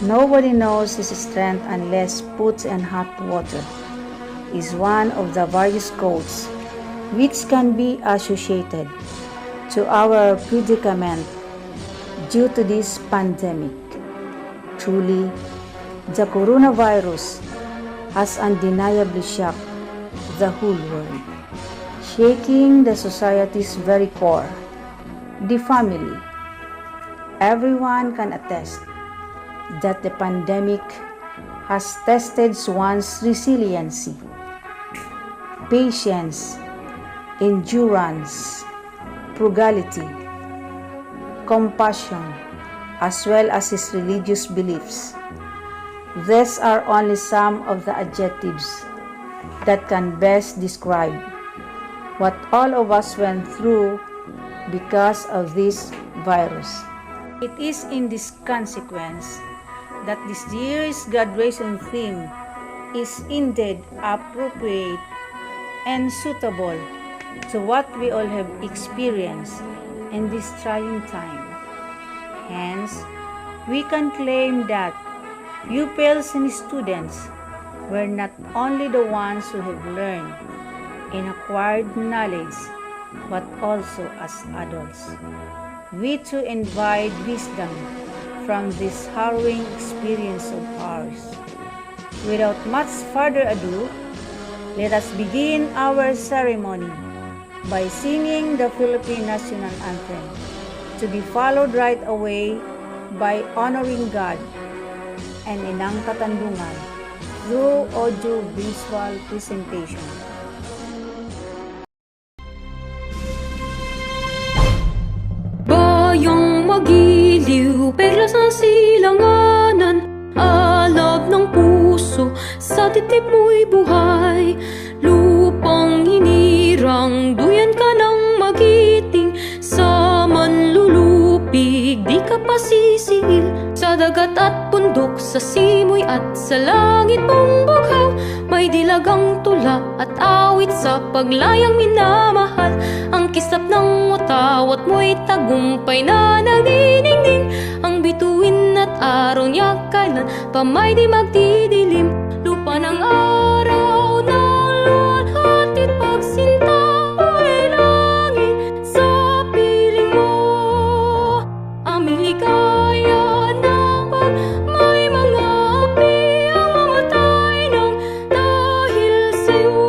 Nobody knows his strength unless put in hot water, is one of the various quotes which can be associated to our predicament due to this pandemic. Truly, the coronavirus has undeniably shocked the whole world, shaking the society's very core, the family. Everyone can attest that the pandemic has tested one's resiliency, patience, endurance, frugality, compassion, as well as his religious beliefs. These are only some of the adjectives that can best describe what all of us went through because of this virus. It is in this consequence that this year's graduation theme is indeed appropriate and suitable to what we all have experienced in this trying time. Hence, we can claim that pupils and students were not only the ones who have learned and acquired knowledge, but also as adults. We too invite wisdom from this harrowing experience of ours. Without much further ado, let us begin our ceremony by singing the Philippine National Anthem, to be followed right away by honoring God and Inang Katandungan through audio-visual presentation. Bayang magiliw, perlas ng silanganan, alab ng puso, sa titip mo'y buhay. Lupang hinirang, duyan ka ng magiting, sa manlulupig, di ka pasisiil. Sa dagat at bundok, sa simoy at sa langit mong bughaw, may dilagang tula at awit sa paglayang minamahal. Ang kislap ng utawat mo'y tagumpay na nagdiningning. Ang bituin at araw niya kailan pa may di magdidilim. Lupa ng araw na luwalhati pagsinta ay langit sa piling mo. Aming ligaya na pag may mga api ang mamatay ng dahil sa'yo.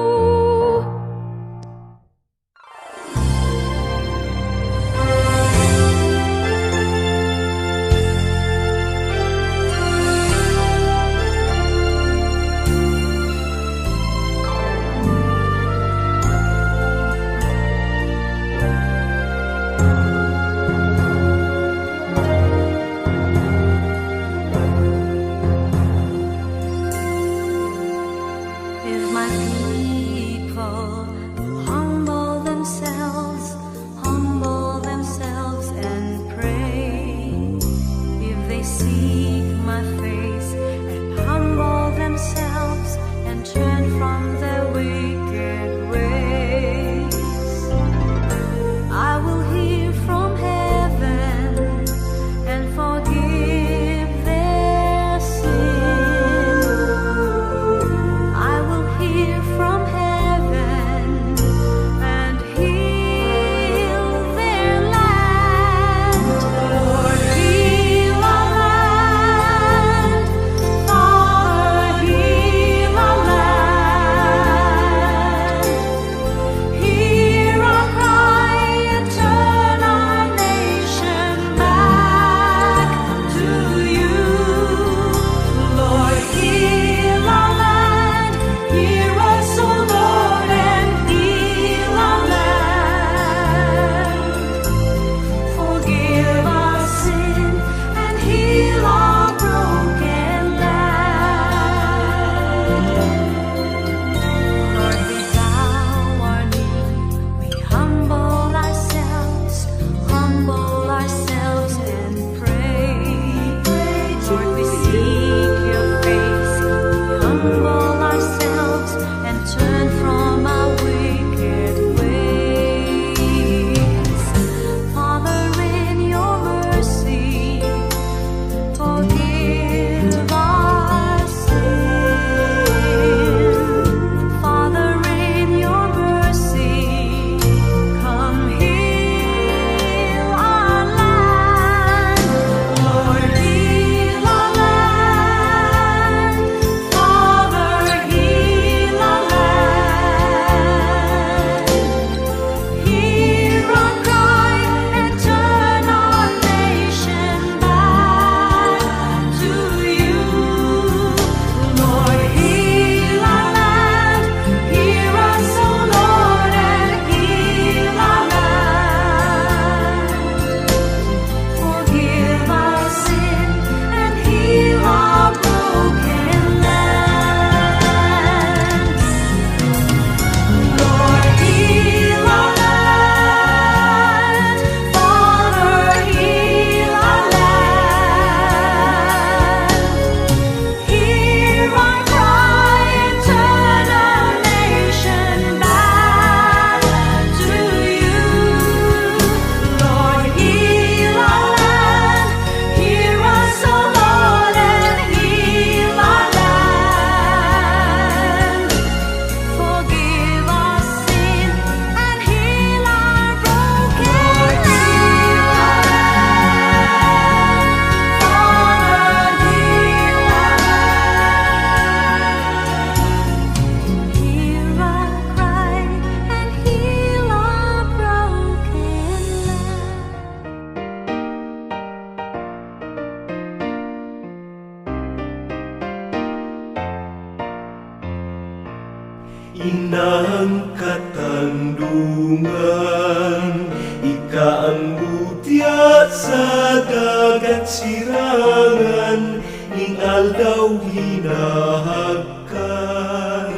kadluran. Ika ang mutya sa dagat sirangan, ingal daw hinahagkan.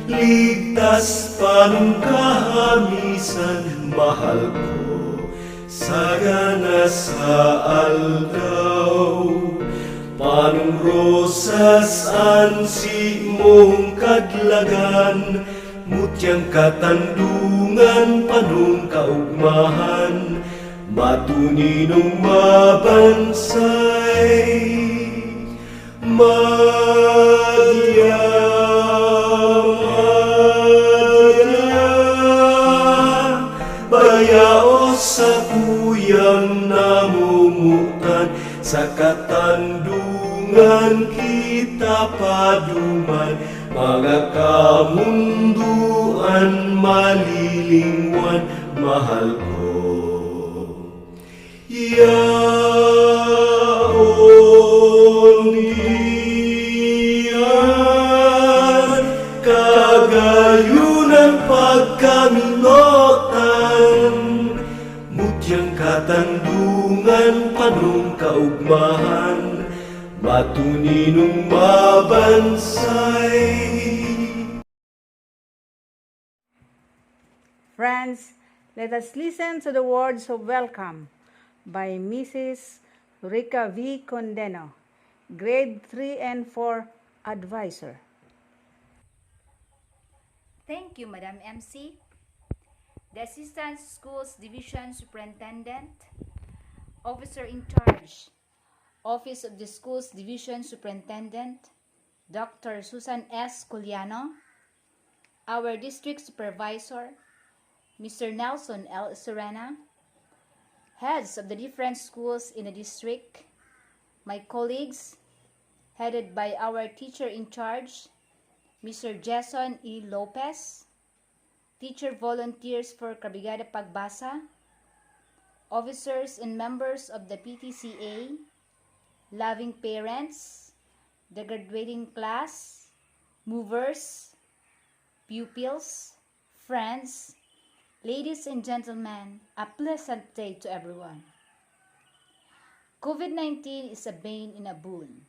Ligtas panungkahamisan, mahal ko, sagana sa aldaw. Panung rosas ansi mong kadlagan, mutyang katandungan, panung kaugmahan, matuninong mabansay. Madya, madya, bayao sa kuyang namumutan, sa katandungan kita paduman, mga kamunduan malilingwan, mahal ko. Yaon diyan, kagayunan pagkaminotan, mutyang katandungan, panung kaugmahan, matuninong mabansay. Friends, let us listen to the words of welcome by Mrs. Rica V. Condeno, Grade 3 and 4 Advisor. Thank you, Madam MC. The Assistant Schools Division Superintendent, Officer in Charge, Office of the Schools Division Superintendent, Dr. Susan S. Culiano, our District Supervisor, Mr. Nelson L. Serena, heads of the different schools in the district, my colleagues, headed by our teacher in charge, Mr. Jason E. Lopez, teacher volunteers for Kabrigada Pagbasa, officers and members of the PTCA, loving parents, the graduating class, movers, pupils, friends, ladies and gentlemen, a pleasant day to everyone. COVID-19 is a bane and a boon.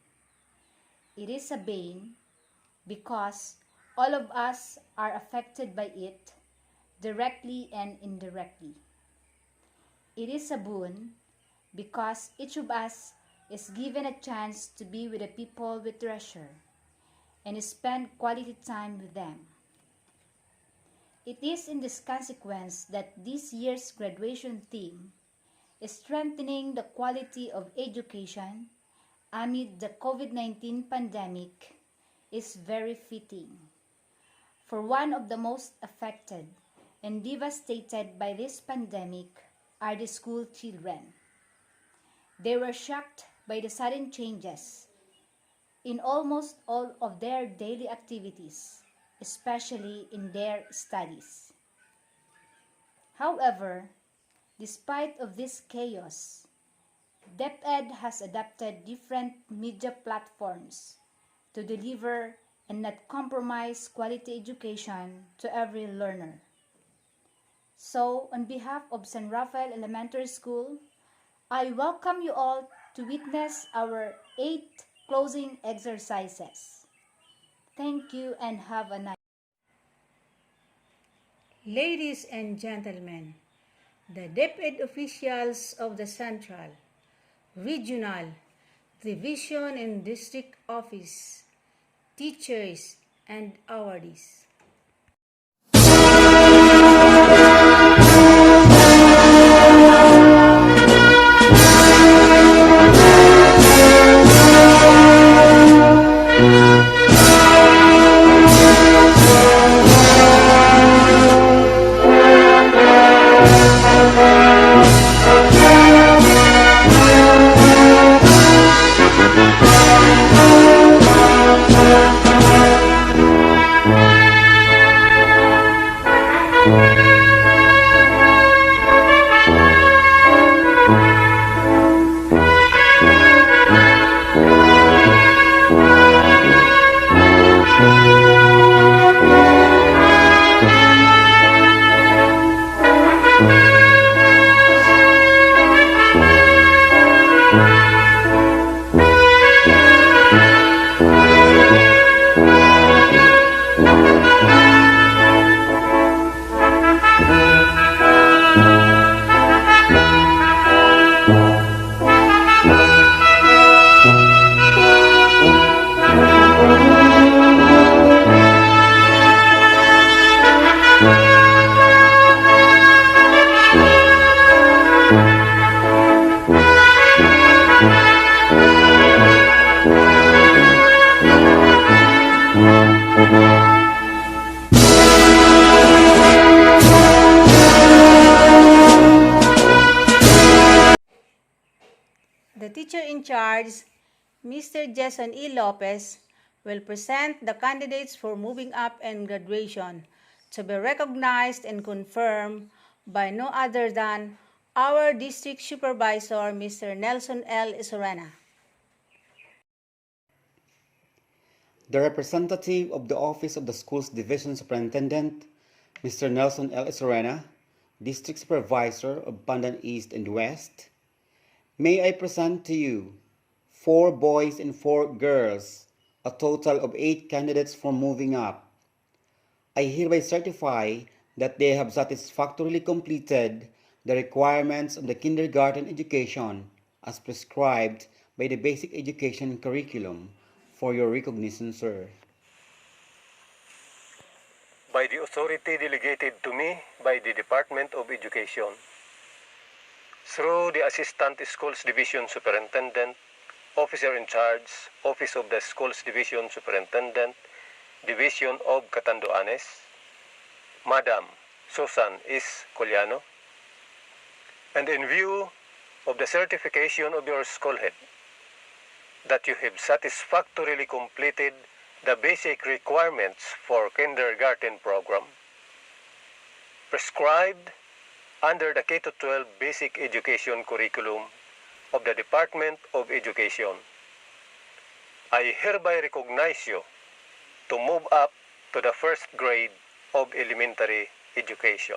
It is a bane because all of us are affected by it, directly and indirectly. It is a boon because each of us is given a chance to be with the people we treasure and spend quality time with them. It is in this consequence that this year's graduation theme is strengthening the quality of education amid the COVID-19 pandemic is very fitting. For one of the most affected and devastated by this pandemic are the school children. They were shocked by the sudden changes in almost all of their daily activities, especially in their studies. However, despite of this chaos, DepEd has adapted different media platforms to deliver and not compromise quality education to every learner. So, on behalf of San Rafael Elementary School, I welcome you all to witness our 8th closing exercises. Thank you and have a nice day. Ladies and gentlemen, the DepEd officials of the Central, Regional, Division and District Office, teachers, and awardees. The teacher in charge, Mr. Jason E. Lopez, will present the candidates for moving up and graduation to be recognized and confirmed by no other than our district supervisor, Mr. Nelson L. Isorena. The representative of the Office of the Schools Division Superintendent, Mr. Nelson L. Isorena, District Supervisor of Pandan East and West, may I present to you 4 boys and 4 girls, a total of 8 candidates for moving up. I hereby certify that they have satisfactorily completed the requirements of the kindergarten education as prescribed by the basic education curriculum for your recognition, sir. By the authority delegated to me by the Department of Education, through the Assistant Schools Division Superintendent, Officer in Charge, Office of the Schools Division Superintendent, Division of Catanduanes, Madam Susan S. Coliano, and in view of the certification of your school head that you have satisfactorily completed the basic requirements for kindergarten program prescribed under the K-12 Basic Education Curriculum of the Department of Education, I hereby recognize you to move up to the first grade of elementary education.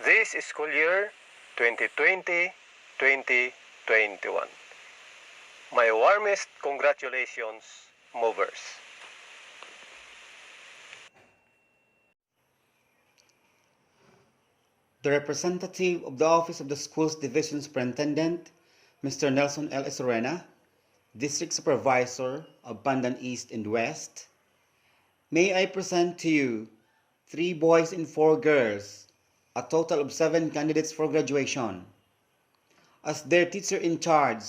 This school year 2020-2021. My warmest congratulations, movers. The representative of the Office of the Schools Division Superintendent, Mr. Nelson L. Isorena, District Supervisor of Pandan East and West, may I present to you 3 boys and 4 girls, a total of 7 candidates for graduation. As their teacher in charge,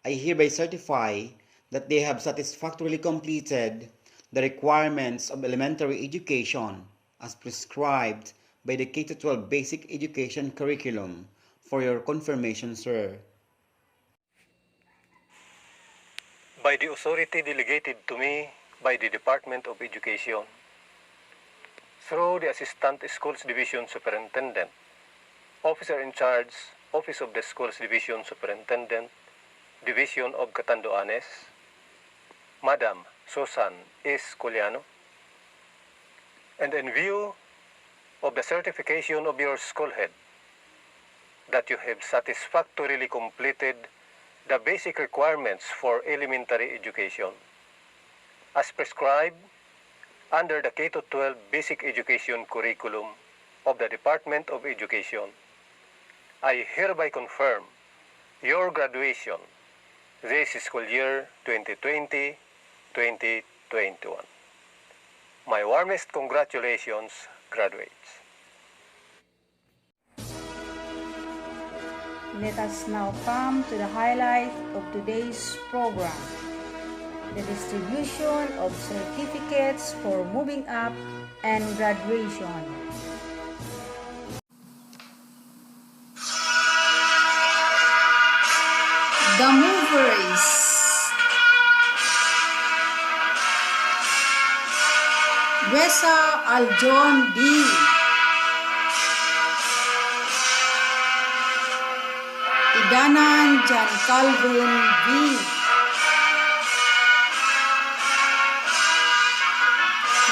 I hereby certify that they have satisfactorily completed the requirements of elementary education as prescribed by the K-12 Basic Education Curriculum for your confirmation, sir. By the authority delegated to me by the Department of Education, through the Assistant Schools Division Superintendent, Officer in Charge, Office of the Schools Division Superintendent, Division of Catanduanes, Madam Susan S. Coliano, and in view of the certification of your school head that you have satisfactorily completed the basic requirements for elementary education as prescribed under the K-12 Basic Education Curriculum of the Department of Education, I hereby confirm your graduation this school year 2020-2021. My warmest congratulations, graduates. Let us now come to the highlight of today's program, the distribution of certificates for moving up and graduation. The movers: Wesa Aljon D, Idanan Jan Calvin V,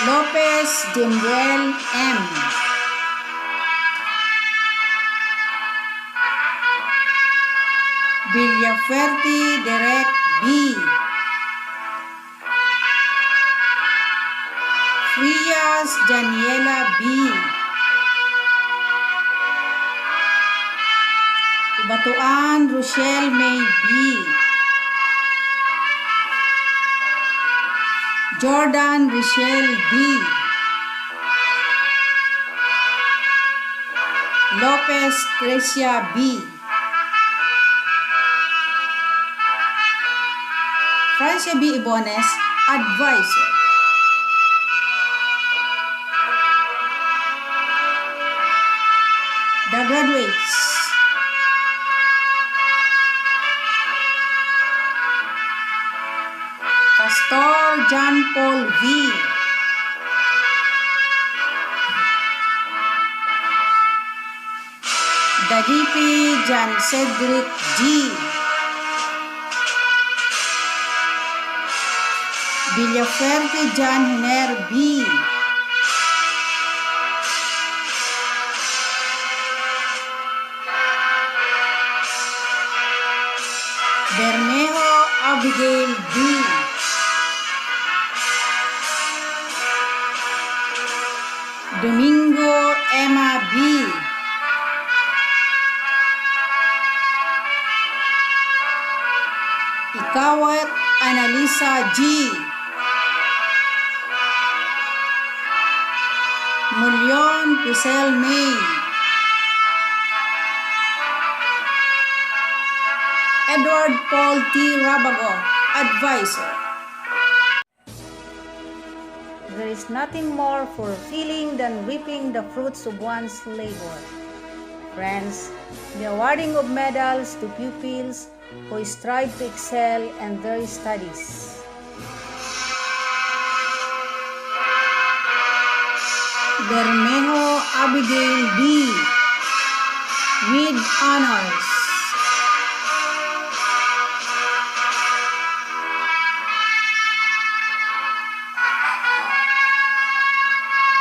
Lopez Demuel M, Villafuerte Direct B. Frias Daniela B. Batuan Rochelle May B. Jordan Rochelle D. Lopez Trecia B. Francia B. Ibones, Advisor. The graduates. Castor John Paul V. Dagipi John Cedric G. Villafuerte John Hiner B. Bermejo Abigail B. Domingo Emma B. Ikawat Analisa G. Mulyon Pisel May. Edward Paul T. Rabago, Advisor. There is nothing more fulfilling than reaping the fruits of one's labor. Friends, the awarding of medals to pupils who strive to excel in their studies. Bermejo Abigail B. with honors.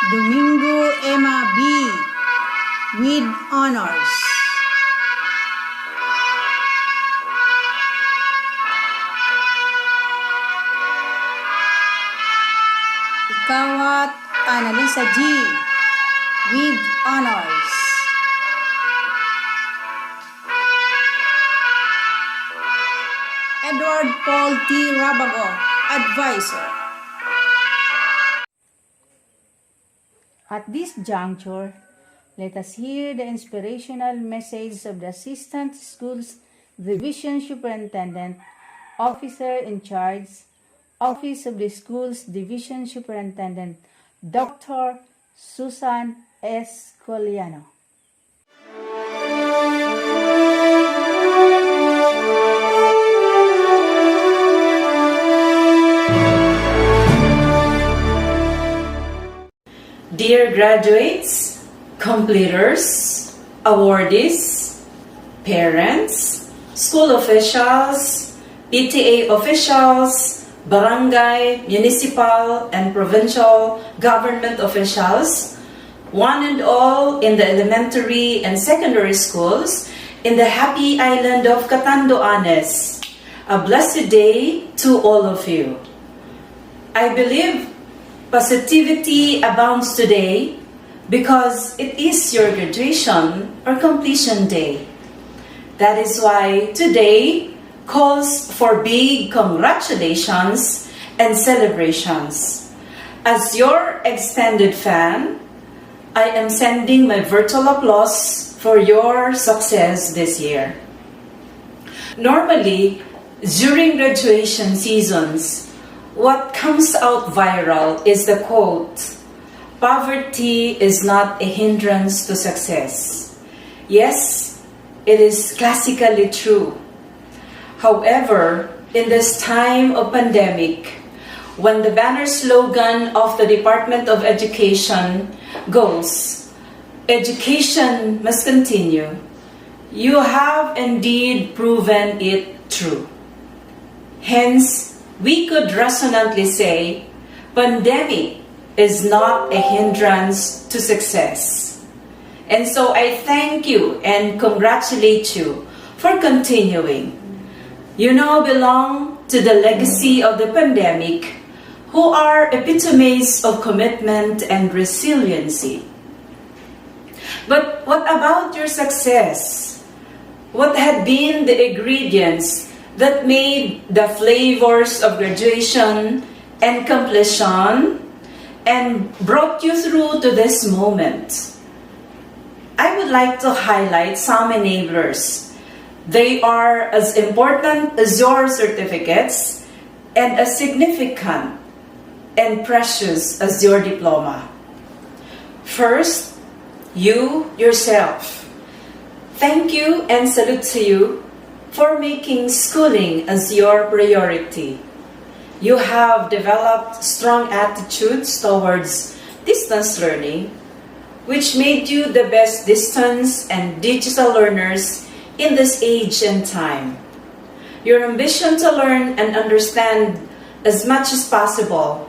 Domingo Emma B. with honors. Ikawat Analisa G. with honors. Edward Paul T. Rabago, Advisor. At this juncture, let us hear the inspirational message of the Assistant Schools Division Superintendent, Officer in Charge, Office of the Schools Division Superintendent, Dr. Susan S. Coliano. Dear graduates, completers, awardees, parents, school officials, PTA officials, barangay, municipal, and provincial government officials, one and all in the elementary and secondary schools in the happy island of Catanduanes. A blessed day to all of you. I believe positivity abounds today because it is your graduation or completion day. That is why today calls for big congratulations and celebrations. As your extended fan, I am sending my virtual applause for your success this year. Normally, during graduation seasons, what comes out viral is the quote, "Poverty is not a hindrance to success." Yes, it is classically true. However, in this time of pandemic, when the banner slogan of the Department of Education goes, "Education must continue," you have indeed proven it true. Hence, we could resonantly say, pandemic is not a hindrance to success. And so I thank you and congratulate you for continuing. You now belong to the legacy of the pandemic, who are epitomes of commitment and resiliency. But what about your success? What had been the ingredients that made the flavors of graduation and completion and brought you through to this moment? I would like to highlight some enablers. They are as important as your certificates and as significant and precious as your diploma. First, you yourself. Thank you and salute to you for making schooling as your priority. You have developed strong attitudes towards distance learning, which made you the best distance and digital learners in this age and time. Your ambition to learn and understand as much as possible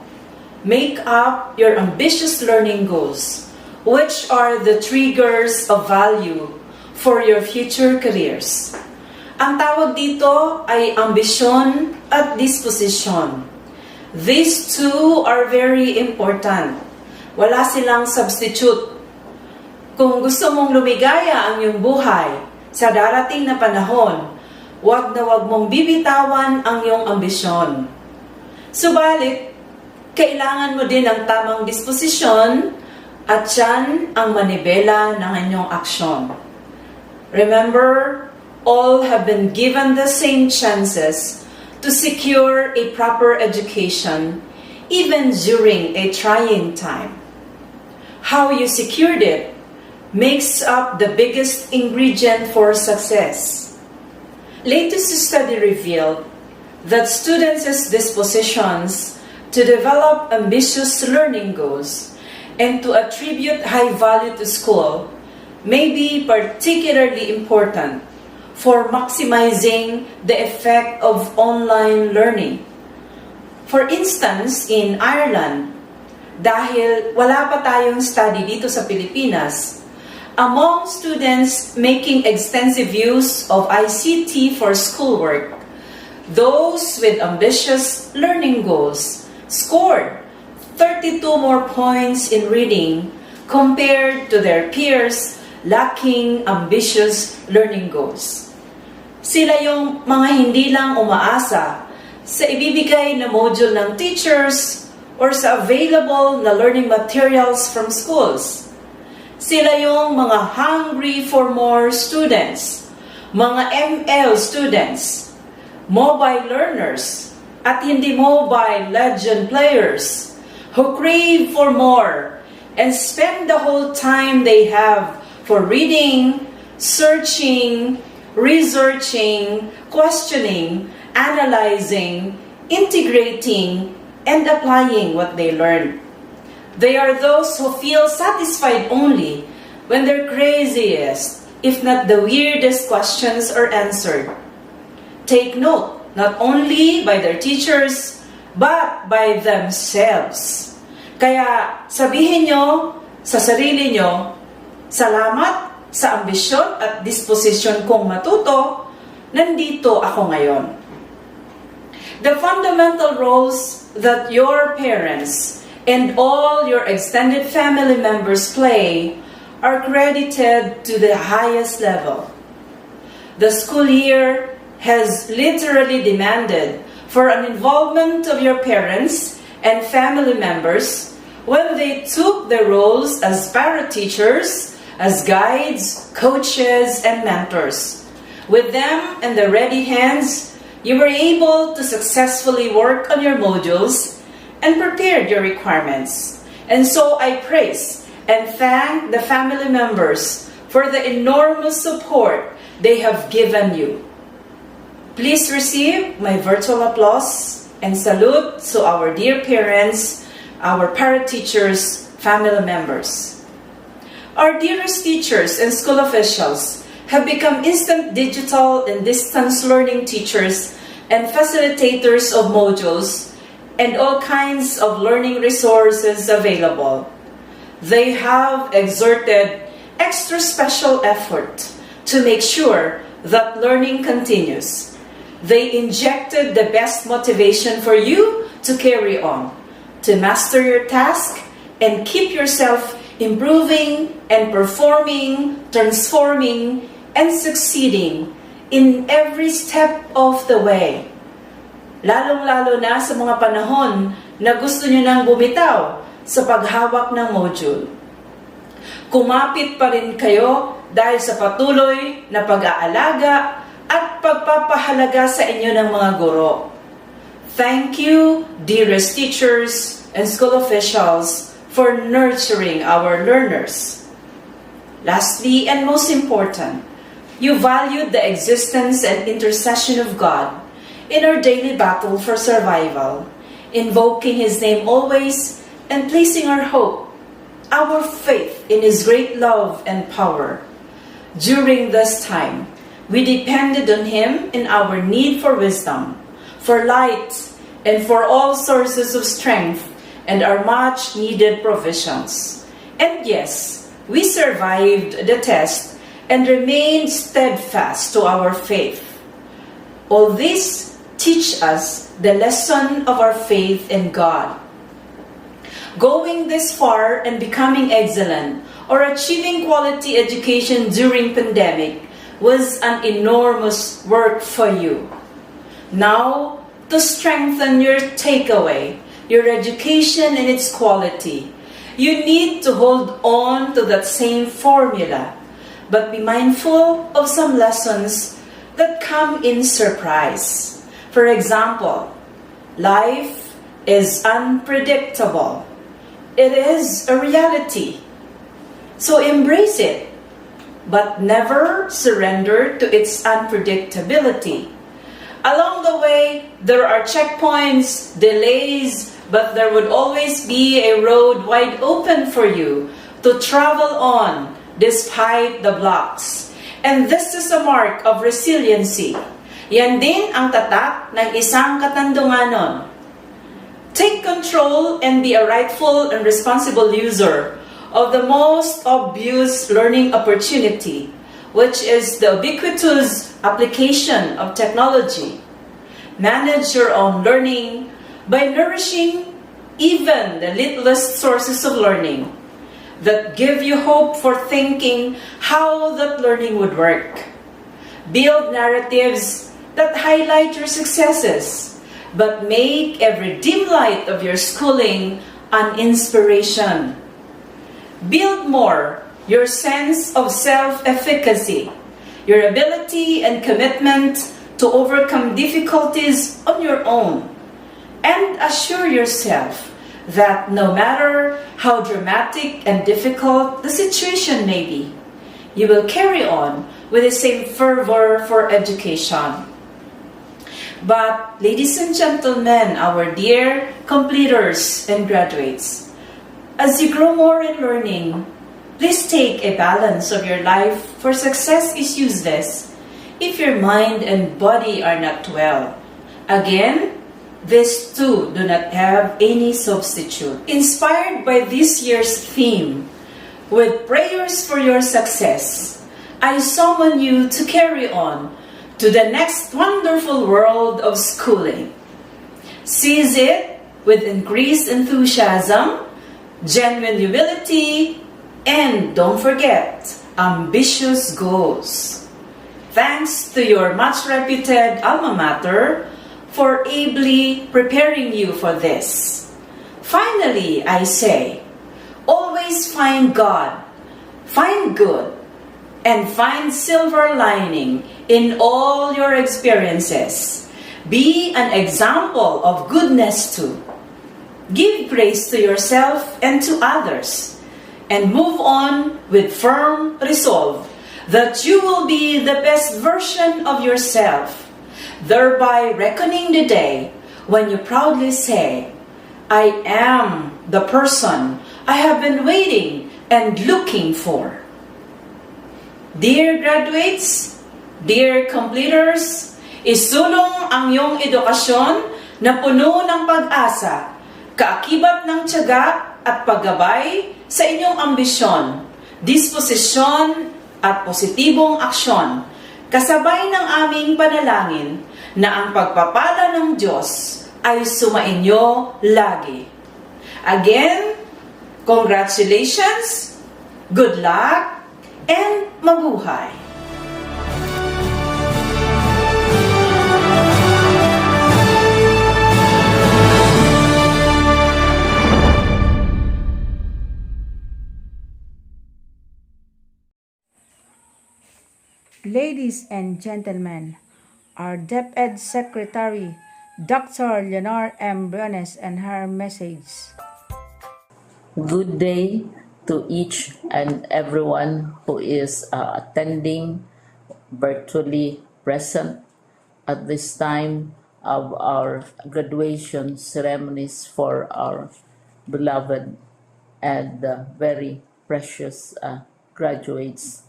make up your ambitious learning goals, which are the triggers of value for your future careers. Ang tawag dito ay ambisyon at disposition. These two are very important. Wala silang substitute. Kung gusto mong lumigaya ang iyong buhay sa darating na panahon, wag na wag mong bibitawan ang iyong ambisyon. Subalit, kailangan mo din ang tamang disposisyon at yan ang manibela ng inyong aksyon. Remember, all have been given the same chances to secure a proper education, even during a trying time. How you secured it makes up the biggest ingredient for success. Latest study revealed that students' dispositions to develop ambitious learning goals and to attribute high value to school may be particularly important for maximizing the effect of online learning. For instance, in Ireland, dahil wala pa tayong study dito sa Pilipinas, among students making extensive use of ICT for schoolwork, those with ambitious learning goals scored 32 more points in reading compared to their peers lacking ambitious learning goals. Sila yung mga hindi lang umaasa sa ibibigay na module ng teachers or sa available na learning materials from schools. Sila yung mga hungry for more students, mga ML students, mobile learners, at hindi mobile legend players who crave for more and spend the whole time they have for reading, searching, researching, questioning, analyzing, integrating, and applying what they learn. They are those who feel satisfied only when their craziest, if not the weirdest questions are answered. Take note, not only by their teachers, but by themselves. Kaya sabihin nyo sa sarili nyo, salamat sa ambisyon at disposisyon kong matuto, nandito ako ngayon. The fundamental roles that your parents and all your extended family members play are credited to the highest level. The school year has literally demanded for an involvement of your parents and family members when they took their roles as para-teachers, as guides, coaches, and mentors. With them and their ready hands, you were able to successfully work on your modules and prepared your requirements. And so I praise and thank the family members for the enormous support they have given you. Please receive my virtual applause and salute to our dear parents, our para-teachers, family members. Our dearest teachers and school officials have become instant digital and distance learning teachers and facilitators of modules and all kinds of learning resources available. They have exerted extra special effort to make sure that learning continues. They injected the best motivation for you to carry on, to master your task, and keep yourself improving and performing, transforming, and succeeding in every step of the way. Lalong-lalo na sa mga panahon na gusto nyo nang bumitaw sa paghawak ng module. Kumapit pa rin kayo dahil sa patuloy na pag-aalaga at pagpapahalaga sa inyo ng mga guro. Thank you, dearest teachers and school officials, for nurturing our learners. Lastly, and most important, you valued the existence and intercession of God in our daily battle for survival, invoking His name always and placing our hope, our faith in His great love and power. During this time, we depended on Him in our need for wisdom, for light, and for all sources of strength and our much needed provisions. And yes, we survived the test and remained steadfast to our faith. All this teach us the lesson of our faith in God. Going this far and becoming excellent or achieving quality education during pandemic was an enormous work for you. Now, to strengthen your takeaway, your education and its quality, you need to hold on to that same formula, but be mindful of some lessons that come in surprise. For example, life is unpredictable. It is a reality. So embrace it, but never surrender to its unpredictability. Along the way, there are checkpoints, delays, but there would always be a road wide open for you to travel on despite the blocks. And this is a mark of resiliency. Yan din ang tatak ng isang katandunganon. Take control and be a rightful and responsible user of the most obvious learning opportunity, which is the ubiquitous application of technology. Manage your own learning by nourishing even the littlest sources of learning that give you hope for thinking how that learning would work. Build narratives that highlight your successes, but make every dim light of your schooling an inspiration. Build more your sense of self-efficacy, your ability and commitment to overcome difficulties on your own, and assure yourself that no matter how dramatic and difficult the situation may be, you will carry on with the same fervor for education. But, ladies and gentlemen, our dear completers and graduates, as you grow more in learning, please take a balance of your life, for success is useless if your mind and body are not well. Again, these two do not have any substitute. Inspired by this year's theme, with prayers for your success, I summon you to carry on to the next wonderful world of schooling. Seize it with increased enthusiasm, genuine humility, and don't forget, ambitious goals. Thanks to your much reputed alma mater for ably preparing you for this. Finally, I say, always find God, find good, and find silver lining in all your experiences. Be an example of goodness too. Give grace to yourself and to others, and move on with firm resolve that you will be the best version of yourself, thereby reckoning the day when you proudly say, I am the person I have been waiting and looking for. Dear graduates, dear completers, isulong ang iyong edukasyon na puno ng pag-asa, kaakibat ng tiyaga at paggabay sa inyong ambisyon, disposisyon at positibong aksyon, kasabay ng aming panalangin na ang pagpapala ng Diyos ay sumainyo lagi. Again, congratulations, good luck, and mabuhay! Ladies and gentlemen, our DepEd Secretary, Dr. Leonor M. Briones, and her message. Good day to each and everyone who is attending virtually present at this time of our graduation ceremonies for our beloved and very precious graduates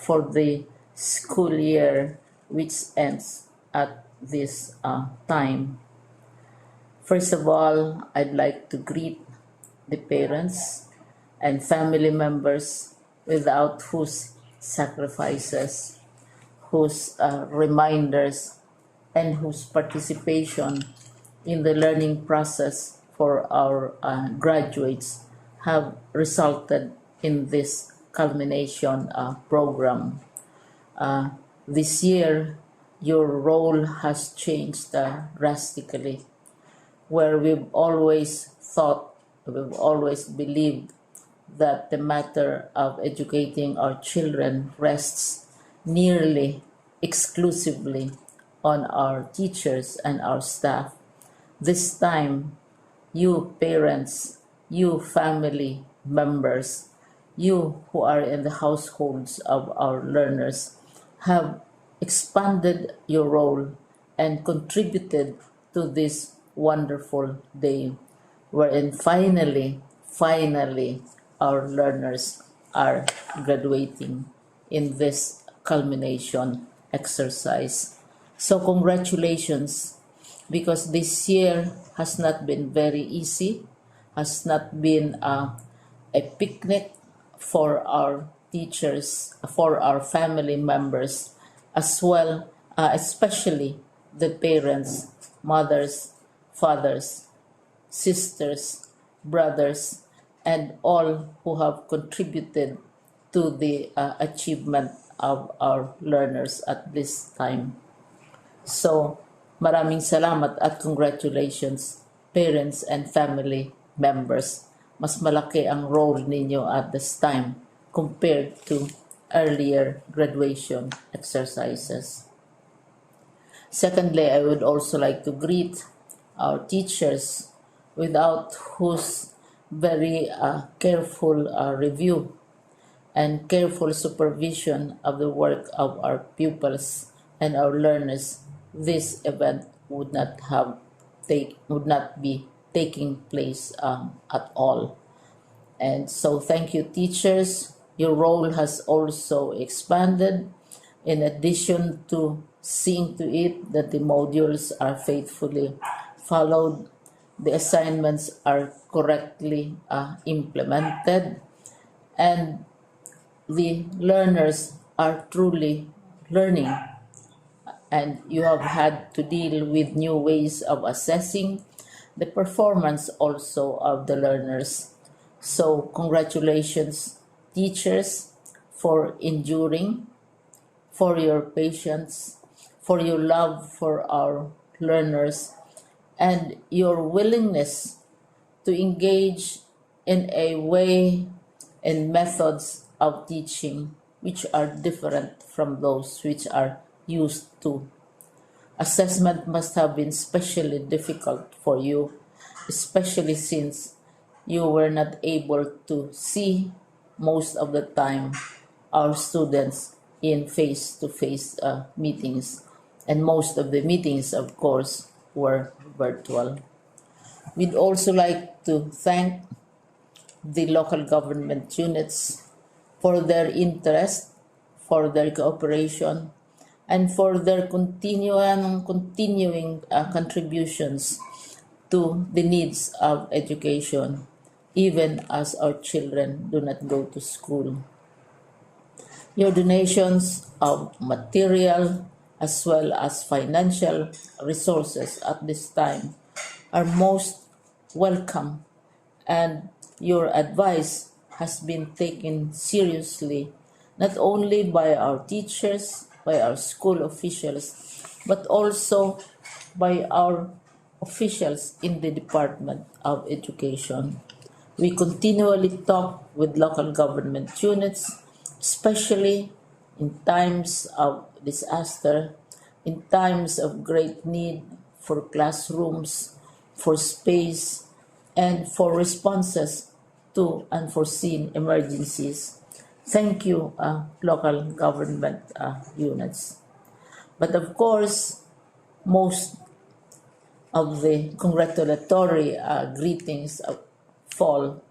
for the school year which ends at this time. First of all, I'd like to greet the parents and family members without whose sacrifices, whose reminders, and whose participation in the learning process for our graduates have resulted in this culmination program. This year, your role has changed drastically, where we've always believed that the matter of educating our children rests nearly exclusively on our teachers and our staff. This time, you parents, you family members, you who are in the households of our learners have expanded your role and contributed to this wonderful day, wherein finally, our learners are graduating in this culmination exercise. So congratulations, because this year has not been very easy, has not been a picnic for our teachers, for our family members, as well, especially the parents, mothers, fathers, sisters, brothers, and all who have contributed to the achievement of our learners at this time. So, maraming salamat at congratulations, parents and family members. Mas malaki ang role ninyo at this time compared to earlier graduation exercises. Secondly, I would also like to greet our teachers, without whose very careful review and careful supervision of the work of our pupils and our learners, this event would not be taking place at all. And so thank you, teachers. Your role has also expanded. In addition to seeing to it that the modules are faithfully followed, the assignments are correctly implemented, and the learners are truly learning. And you have had to deal with new ways of assessing the performance also of the learners. So congratulations, teachers, for enduring, for your patience, for your love for our learners, and your willingness to engage in a way and methods of teaching which are different from those which are used to. Assessment must have been especially difficult for you, especially since you were not able to see most of the time our students in face-to-face meetings, and most of the meetings, of course, were virtual. We'd also like to thank the local government units for their interest, for their cooperation, and for their continuing contributions to the needs of education, even as our children do not go to school. Your donations of material as well as financial resources at this time are most welcome, and your advice has been taken seriously not only by our teachers, by our school officials, but also by our officials in the Department of Education. We continually talk with local government units, especially in times of disaster, in times of great need for classrooms, for space, and for responses to unforeseen emergencies. Thank you, local government units. But of course, most of the congratulatory greetings fall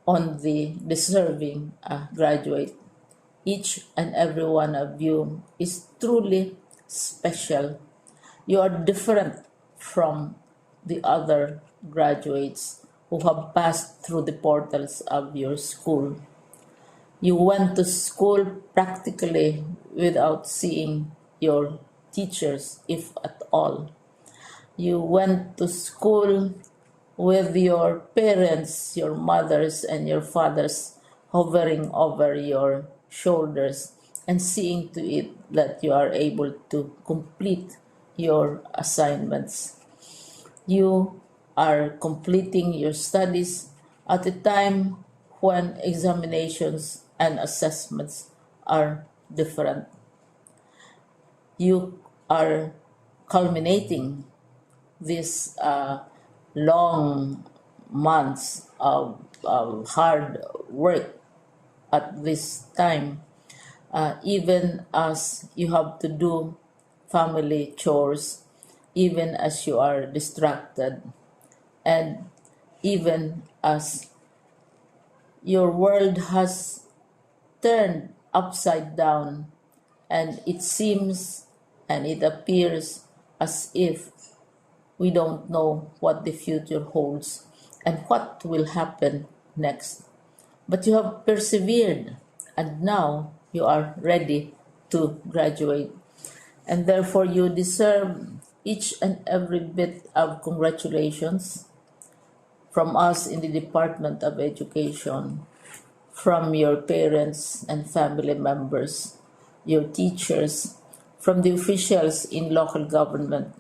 on the deserving graduate. Each and every one of you is truly special. You are different from the other graduates who have passed through the portals of your school. You went to school practically without seeing your teachers, if at all. You went to school with your parents, your mothers, and your fathers hovering over your shoulders and seeing to it that you are able to complete your assignments. You are completing your studies at a time when examinations and assessments are different. You are culminating these long months of hard work at this time, even as you have to do family chores, even as you are distracted, and even as your world has turned upside down, and it seems and it appears as if we don't know what the future holds and what will happen next. But you have persevered, and now you are ready to graduate. And therefore, you deserve each and every bit of congratulations from us in the Department of Education, from your parents and family members, your teachers, from the officials in local government,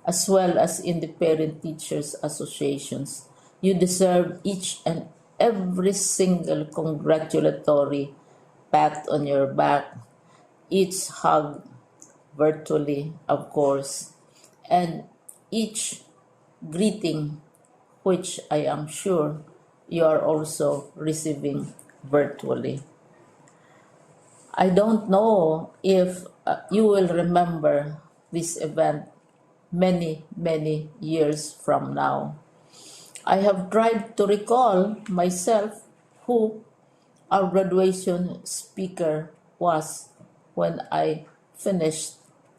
as well as in the parent teachers associations. You deserve each and every single congratulatory pat on your back, each hug virtually, of course, and each greeting, which I am sure you are also receiving virtually. I don't know if you will remember this event many, many years from now. I have tried to recall myself who our graduation speaker was when I finished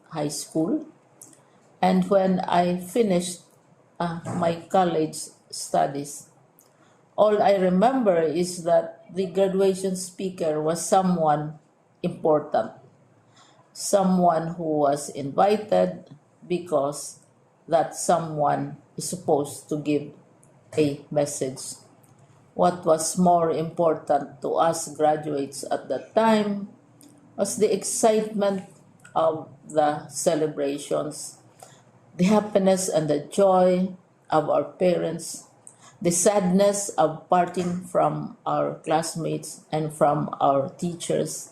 high school and when I finished my college studies. All I remember is that the graduation speaker was someone important, someone who was invited because that someone is supposed to give a message. What was more important to us graduates at that time was the excitement of the celebrations, the happiness and the joy of our parents, the sadness of parting from our classmates and from our teachers,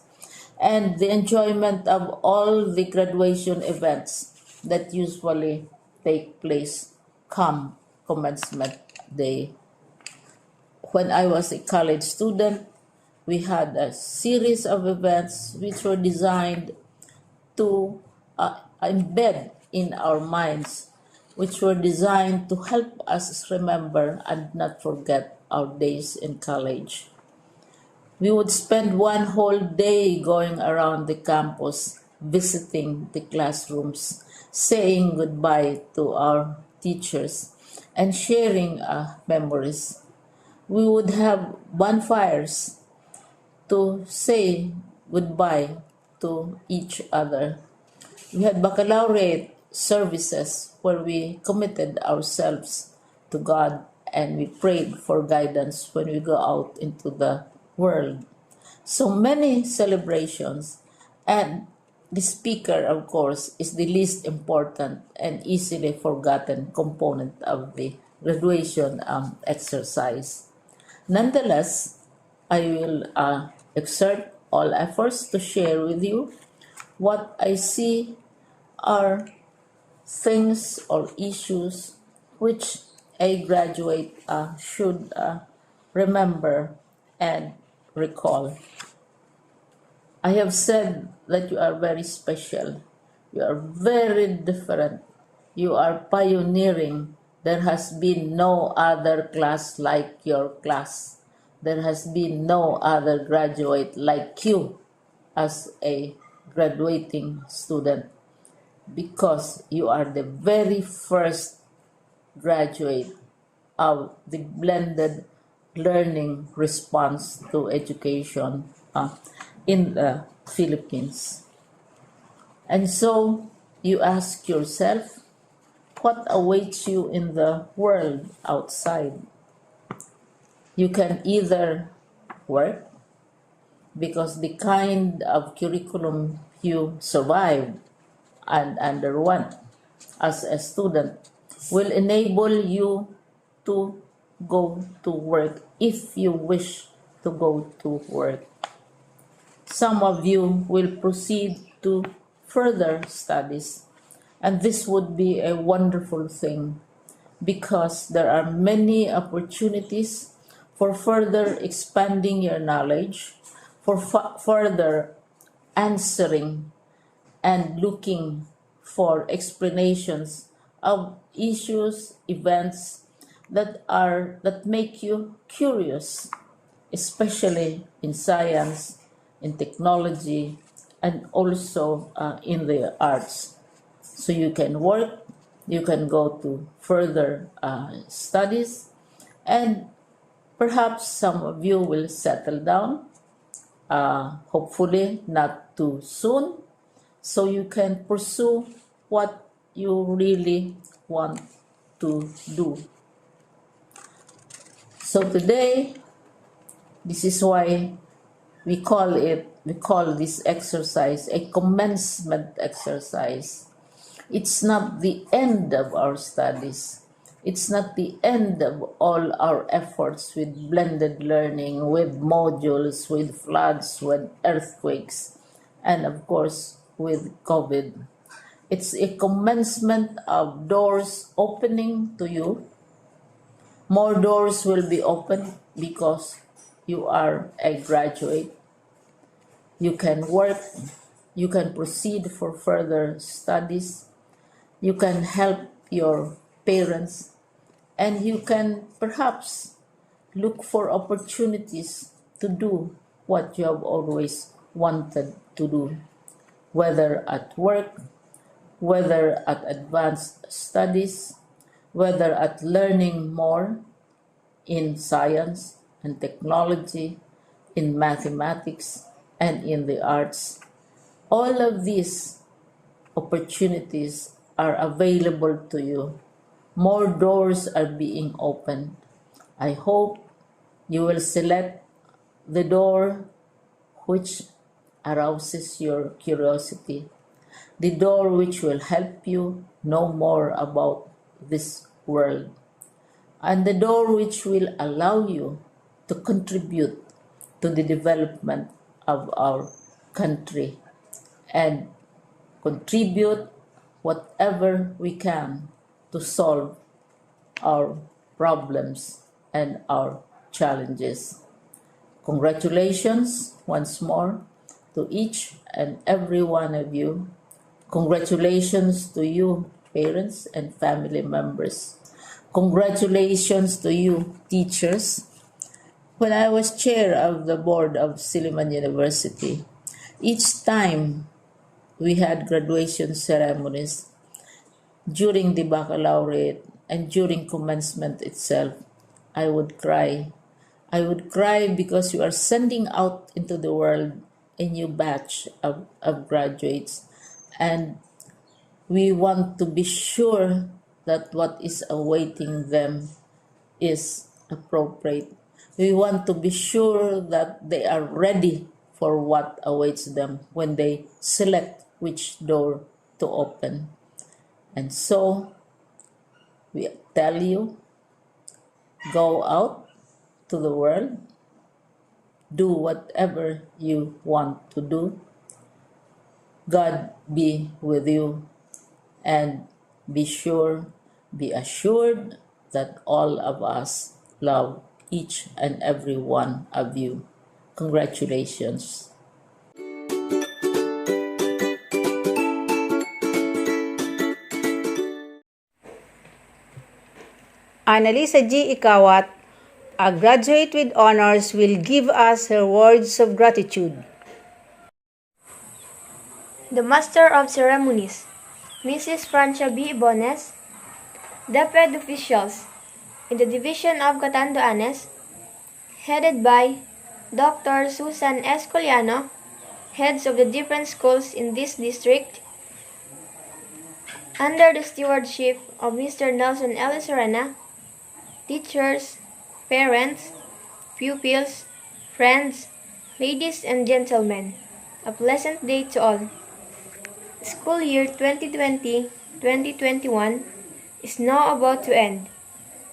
and the enjoyment of all the graduation events that usually take place come commencement day. When I was a college student, we had a series of events which were designed to embed in our minds, which were designed to help us remember and not forget our days in college. We would spend one whole day going around the campus, visiting the classrooms, saying goodbye to our teachers, and sharing memories. We would have bonfires to say goodbye to each other. We had baccalaureate services where we committed ourselves to God and we prayed for guidance when we go out into the world. So many celebrations, and the speaker, of course, is the least important and easily forgotten component of the graduation exercise. Nonetheless, I will exert all efforts to share with you what I see are things or issues which a graduate should remember and recall. I have said that you are very special. You are very different. You are pioneering. There has been no other class like your class. There has been no other graduate like you as a graduating student because you are the very first graduate of the blended learning response to education in the Philippines. And so you ask yourself, what awaits you in the world outside? You can either work because the kind of curriculum you survived and underwent as a student will enable you to go to work if you wish to go to work. Some of you will proceed to further studies, and this would be a wonderful thing because there are many opportunities for further expanding your knowledge, for further answering and looking for explanations of issues, events that make you curious, especially in science, in technology, and also in the arts. So you can work, you can go to further studies, and perhaps some of you will settle down, hopefully not too soon, so you can pursue what you really want to do. So today, this is why we call this exercise a commencement exercise. It's not the end of our studies. It's not the end of all our efforts with blended learning, with modules, with floods, with earthquakes, and of course with COVID. It's a commencement of doors opening to you. More doors will be opened because you are a graduate. You can work, you can proceed for further studies, you can help your parents, and you can perhaps look for opportunities to do what you have always wanted to do, whether at work, whether at advanced studies, whether at learning more in science and technology, in mathematics, and in the arts. All of these opportunities are available to you. More doors are being opened. I hope you will select the door which arouses your curiosity, the door which will help you know more about this world, and the door which will allow you to contribute to the development of our country and contribute whatever we can to solve our problems and our challenges. Congratulations once more to each and every one of you. Congratulations to you, parents and family members. Congratulations to you, teachers. When I was chair of the board of Silliman University, each time we had graduation ceremonies during the baccalaureate and during commencement itself, I would cry. I would cry because you are sending out into the world a new batch of graduates, and We want to be sure that what is awaiting them is appropriate. We want to be sure that they are ready for what awaits them when they select which door to open. And so, we tell you, go out to the world, do whatever you want to do. God be with you, and be assured that all of us love each and every one of you. Congratulations. Annalisa G. Ikawat, a graduate with honors, will give us her words of gratitude. The Master of Ceremonies, Mrs. Francia B. Ibones, DepEd officials in the Division of Catanduanes, headed by Dr. Susan S. Coliano, heads of the different schools in this district, under the stewardship of Mr. Nelson L. Serena, teachers, parents, pupils, friends, ladies and gentlemen, a pleasant day to all. School year 2020-2021 is now about to end.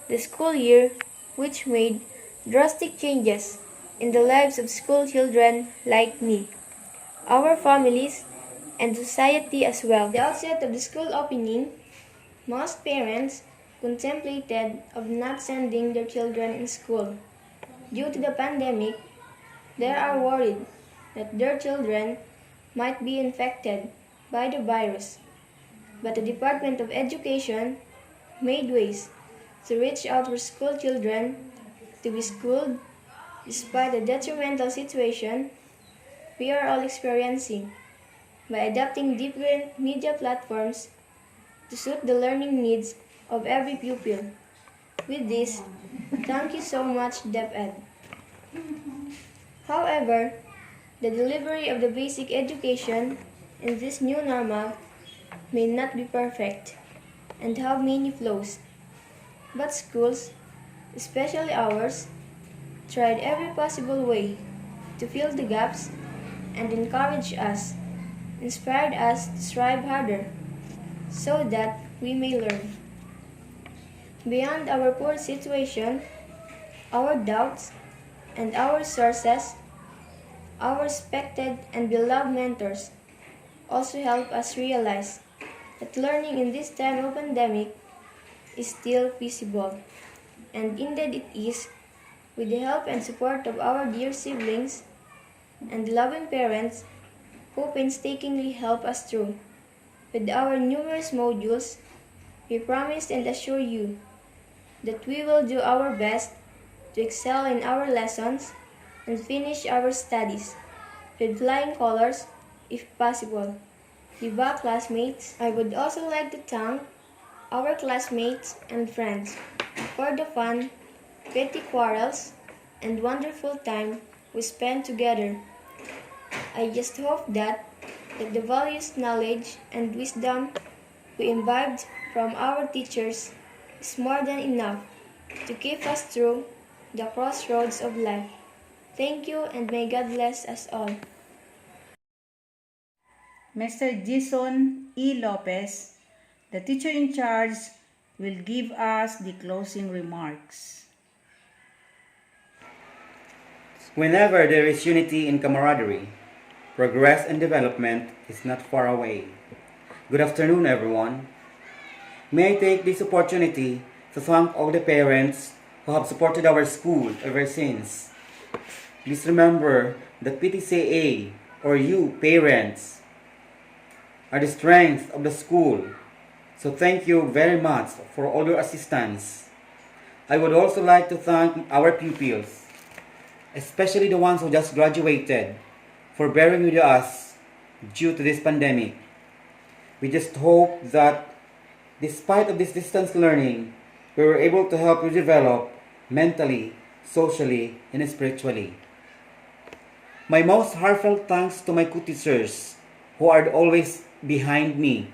The school year, which made drastic changes in the lives of school children like me, our families, and society as well. At the outset of the school opening, most parents contemplated of not sending their children in school. Due to the pandemic, they are worried that their children might be infected by the virus. But the Department of Education made ways to reach out for school children to be schooled despite the detrimental situation we are all experiencing by adapting different media platforms to suit the learning needs of every pupil. With this, thank you so much, DepEd. However, the delivery of the basic education in this new normal may not be perfect and have many flaws. But schools, especially ours, tried every possible way to fill the gaps and encourage us, inspired us to strive harder so that we may learn. Beyond our poor situation, our doubts, and our sources, our respected and beloved mentors also help us realize that learning in this time of pandemic is still feasible. And indeed it is, with the help and support of our dear siblings and loving parents who painstakingly help us through. With our numerous modules, we promise and assure you that we will do our best to excel in our lessons and finish our studies with flying colors if possible. Diba, classmates? I would also like to thank our classmates and friends for the fun, petty quarrels, and wonderful time we spent together. I just hope that the values, knowledge, and wisdom we imbibed from our teachers is more than enough to keep us through the crossroads of life. Thank you, and may God bless us all. Mr. Jason E. Lopez, the teacher in charge, will give us the closing remarks. Whenever there is unity in camaraderie, progress and development is not far away. Good afternoon, everyone. May I take this opportunity to thank all the parents who have supported our school ever since. Please remember that PTCA, or you parents, are the strength of the school. So thank you very much for all your assistance. I would also like to thank our pupils, especially the ones who just graduated, for bearing with us due to this pandemic. We just hope that despite of this distance learning, we were able to help you develop mentally, socially, and spiritually. My most heartfelt thanks to my co-teachers who are always behind me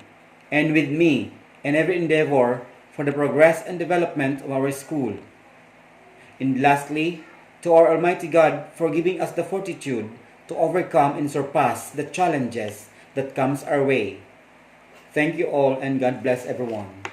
and with me in every endeavor for the progress and development of our school. And lastly, to our Almighty God for giving us the fortitude to overcome and surpass the challenges that comes our way. Thank you all, and God bless everyone.